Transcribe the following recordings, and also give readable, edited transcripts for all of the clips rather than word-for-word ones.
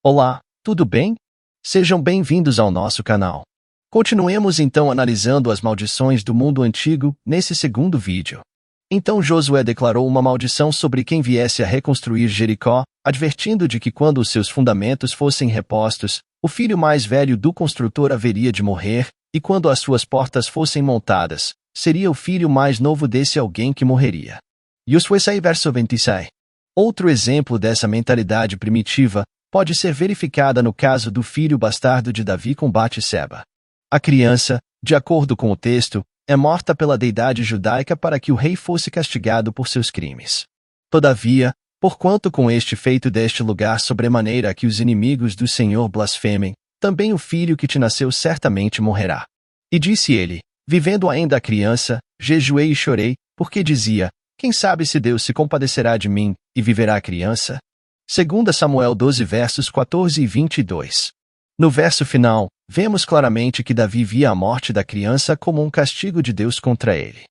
Olá, tudo bem? Sejam bem-vindos ao nosso canal. Continuemos então analisando as maldições do mundo antigo nesse segundo vídeo. Então Josué declarou uma maldição sobre quem viesse a reconstruir Jericó, advertindo de que quando os seus fundamentos fossem repostos, o filho mais velho do construtor haveria de morrer, e quando as suas portas fossem montadas, seria o filho mais novo desse alguém que morreria. Josué 6, verso 26. Outro exemplo dessa mentalidade primitiva pode ser verificada no caso do filho bastardo de Davi com Batseba. A criança, de acordo com o texto, é morta pela deidade judaica para que o rei fosse castigado por seus crimes. Todavia, porquanto com este feito deste lugar sobremaneira que os inimigos do Senhor blasfemem, também o filho que te nasceu certamente morrerá. E disse ele, vivendo ainda a criança, jejuei e chorei, porque dizia, quem sabe se Deus se compadecerá de mim, e viverá a criança? 2 Samuel 12 versos 14 e 22. No verso final, vemos claramente que Davi via a morte da criança como um castigo de Deus contra ele.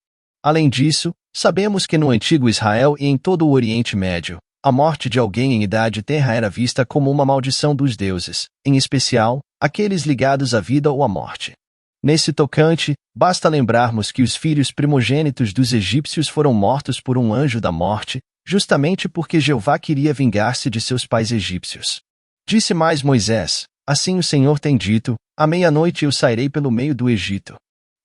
Além disso, sabemos que no antigo Israel e em todo o Oriente Médio, a morte de alguém em idade tenra era vista como uma maldição dos deuses, em especial, aqueles ligados à vida ou à morte. Nesse tocante, basta lembrarmos que os filhos primogênitos dos egípcios foram mortos por um anjo da morte, justamente porque Jeová queria vingar-se de seus pais egípcios. Disse mais Moisés, assim o Senhor tem dito, à meia-noite eu sairei pelo meio do Egito.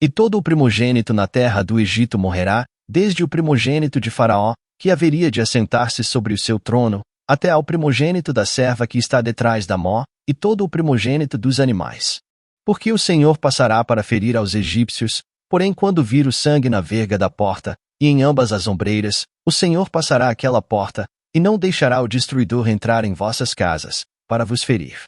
E todo o primogênito na terra do Egito morrerá, desde o primogênito de Faraó, que haveria de assentar-se sobre o seu trono, até ao primogênito da serva que está detrás da mó, e todo o primogênito dos animais. Porque o Senhor passará para ferir aos egípcios, porém quando vir o sangue na verga da porta, e em ambas as ombreiras, o Senhor passará aquela porta, e não deixará o destruidor entrar em vossas casas, para vos ferir.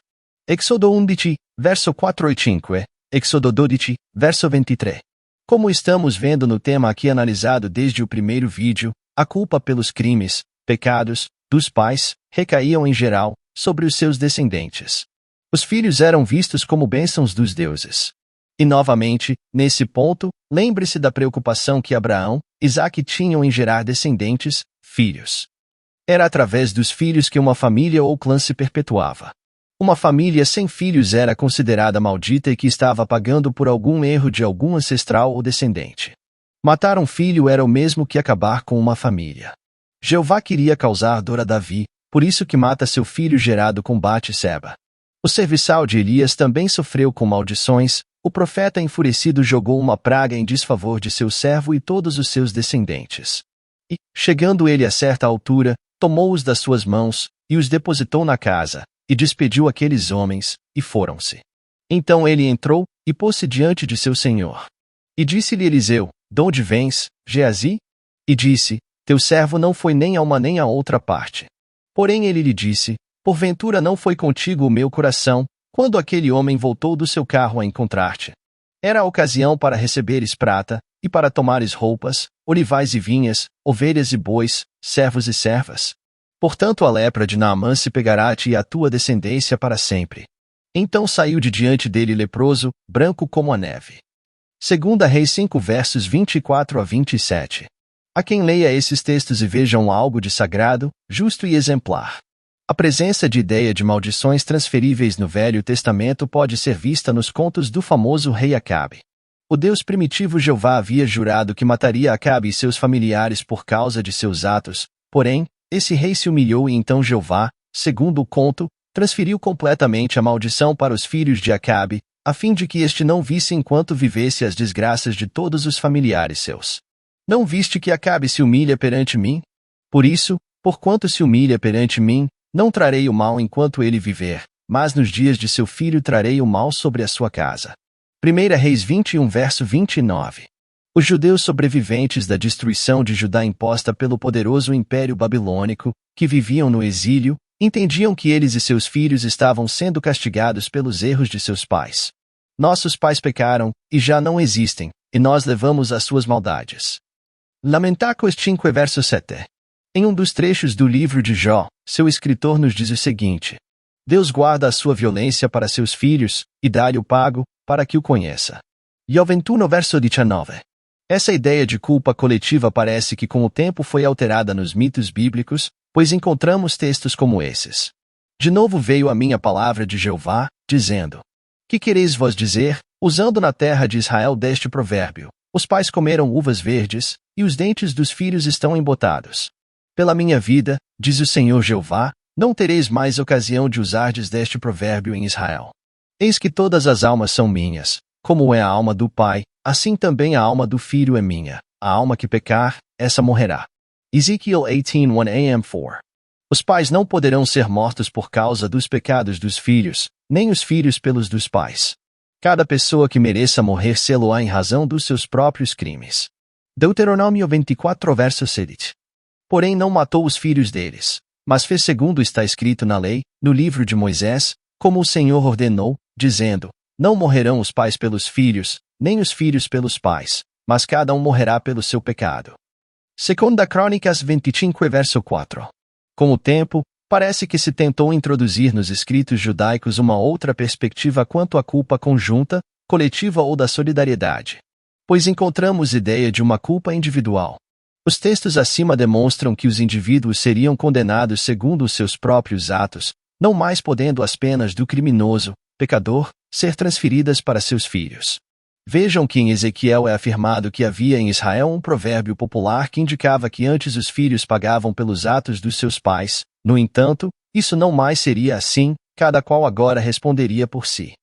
Êxodo 11, verso 4 e 5, Êxodo 12, verso 23. Como estamos vendo no tema aqui analisado desde o primeiro vídeo, a culpa pelos crimes, pecados, dos pais, recaíam em geral, sobre os seus descendentes. Os filhos eram vistos como bênçãos dos deuses. E novamente, nesse ponto, lembre-se da preocupação que Abraão, Isaque tinham em gerar descendentes, filhos. Era através dos filhos que uma família ou clã se perpetuava. Uma família sem filhos era considerada maldita e que estava pagando por algum erro de algum ancestral ou descendente. Matar um filho era o mesmo que acabar com uma família. Jeová queria causar dor a Davi, por isso que mata seu filho gerado com Batseba. O serviçal de Elias também sofreu com maldições. O profeta enfurecido jogou uma praga em desfavor de seu servo e todos os seus descendentes. E, chegando ele a certa altura, tomou-os das suas mãos, e os depositou na casa, e despediu aqueles homens, e foram-se. Então ele entrou, e pôs-se diante de seu senhor. E disse-lhe Eliseu, donde vens, Geazi? E disse, teu servo não foi nem a uma nem a outra parte. Porém ele lhe disse, porventura não foi contigo o meu coração, quando aquele homem voltou do seu carro a encontrar-te. Era a ocasião para receberes prata, e para tomares roupas, olivais e vinhas, ovelhas e bois, servos e servas. Portanto a lepra de Naamã se pegará a ti e à tua descendência para sempre. Então saiu de diante dele leproso, branco como a neve. 2 Reis 5 versos 24 a 27. A quem leia esses textos e vejam algo de sagrado, justo e exemplar. A presença de ideia de maldições transferíveis no Velho Testamento pode ser vista nos contos do famoso rei Acabe. O Deus primitivo Jeová havia jurado que mataria Acabe e seus familiares por causa de seus atos, porém, esse rei se humilhou e então Jeová, segundo o conto, transferiu completamente a maldição para os filhos de Acabe, a fim de que este não visse enquanto vivesse as desgraças de todos os familiares seus. Não viste que Acabe se humilha perante mim? Por isso, porquanto se humilha perante mim, não trarei o mal enquanto ele viver, mas nos dias de seu filho trarei o mal sobre a sua casa. 1 Reis 21 verso 29. Os judeus sobreviventes da destruição de Judá imposta pelo poderoso Império Babilônico, que viviam no exílio, entendiam que eles e seus filhos estavam sendo castigados pelos erros de seus pais. Nossos pais pecaram, e já não existem, e nós levamos as suas maldades. Lamentáculos 5 verso 7. Em um dos trechos do livro de Jó, seu escritor nos diz o seguinte: Deus guarda a sua violência para seus filhos, e dá-lhe o pago, para que o conheça. Jó 21 verso 19. Essa ideia de culpa coletiva parece que com o tempo foi alterada nos mitos bíblicos, pois encontramos textos como esses. De novo veio a minha palavra de Jeová, dizendo: Que quereis vós dizer, usando na terra de Israel deste provérbio? Os pais comeram uvas verdes, e os dentes dos filhos estão embotados. Pela minha vida, diz o Senhor Jeová, não tereis mais ocasião de usardes deste provérbio em Israel. Eis que todas as almas são minhas, como é a alma do pai, assim também a alma do filho é minha. A alma que pecar, essa morrerá. Ezequiel 18:1-4. Os pais não poderão ser mortos por causa dos pecados dos filhos, nem os filhos pelos dos pais. Cada pessoa que mereça morrer sê-lo-á em razão dos seus próprios crimes. Deuteronômio 24, verso 7. Porém não matou os filhos deles, mas fez segundo está escrito na lei, no livro de Moisés, como o Senhor ordenou, dizendo: Não morrerão os pais pelos filhos, nem os filhos pelos pais, mas cada um morrerá pelo seu pecado. Segunda Crônicas 25, verso 4. Com o tempo, parece que se tentou introduzir nos escritos judaicos uma outra perspectiva quanto à culpa conjunta, coletiva ou da solidariedade. Pois encontramos ideia de uma culpa individual. Os textos acima demonstram que os indivíduos seriam condenados segundo os seus próprios atos, não mais podendo as penas do criminoso, pecador, ser transferidas para seus filhos. Vejam que em Ezequiel é afirmado que havia em Israel um provérbio popular que indicava que antes os filhos pagavam pelos atos dos seus pais. No entanto, isso não mais seria assim, cada qual agora responderia por si.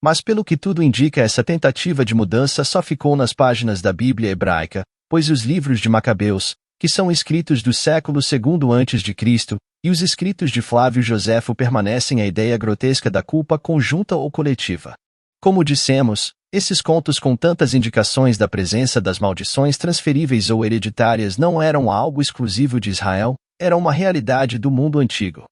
Mas pelo que tudo indica, essa tentativa de mudança só ficou nas páginas da Bíblia hebraica, pois os livros de Macabeus, que são escritos do século II a.C., e os escritos de Flávio Joséfo permanecem a ideia grotesca da culpa conjunta ou coletiva. Como dissemos, esses contos com tantas indicações da presença das maldições transferíveis ou hereditárias não eram algo exclusivo de Israel, era uma realidade do mundo antigo.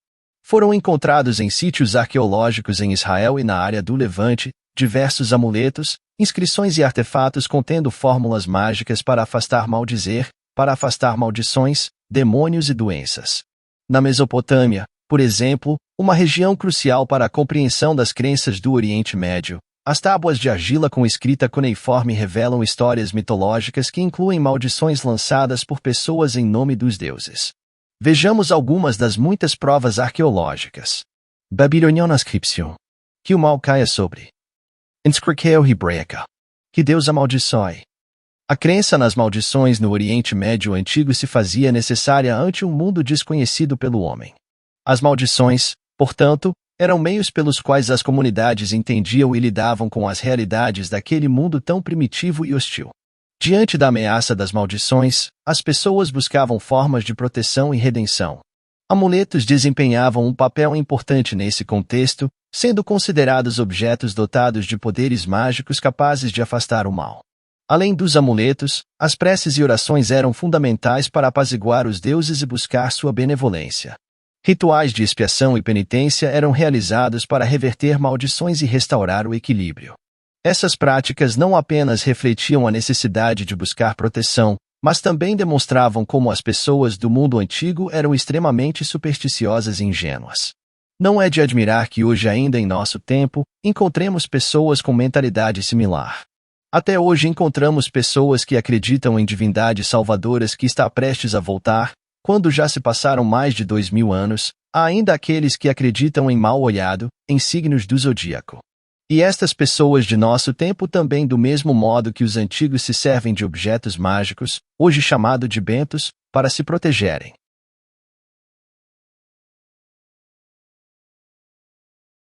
Foram encontrados em sítios arqueológicos em Israel e na área do Levante, diversos amuletos, inscrições e artefatos contendo fórmulas mágicas para afastar maldizer, para afastar maldições, demônios e doenças. Na Mesopotâmia, por exemplo, uma região crucial para a compreensão das crenças do Oriente Médio, as tábuas de argila com escrita cuneiforme revelam histórias mitológicas que incluem maldições lançadas por pessoas em nome dos deuses. Vejamos algumas das muitas provas arqueológicas. Babiloniana inscription. Que o mal caia sobre. Inscrição hebraica. Que Deus amaldiçoe. A crença nas maldições no Oriente Médio Antigo se fazia necessária ante um mundo desconhecido pelo homem. As maldições, portanto, eram meios pelos quais as comunidades entendiam e lidavam com as realidades daquele mundo tão primitivo e hostil. Diante da ameaça das maldições, as pessoas buscavam formas de proteção e redenção. Amuletos desempenhavam um papel importante nesse contexto, sendo considerados objetos dotados de poderes mágicos capazes de afastar o mal. Além dos amuletos, as preces e orações eram fundamentais para apaziguar os deuses e buscar sua benevolência. Rituais de expiação e penitência eram realizados para reverter maldições e restaurar o equilíbrio. Essas práticas não apenas refletiam a necessidade de buscar proteção, mas também demonstravam como as pessoas do mundo antigo eram extremamente supersticiosas e ingênuas. Não é de admirar que hoje ainda em nosso tempo, encontremos pessoas com mentalidade similar. Até hoje encontramos pessoas que acreditam em divindades salvadoras que está prestes a voltar, quando já se passaram mais de 2000 anos, há ainda aqueles que acreditam em mal olhado, em signos do zodíaco. E estas pessoas de nosso tempo também do mesmo modo que os antigos se servem de objetos mágicos, hoje chamado de bentos, para se protegerem.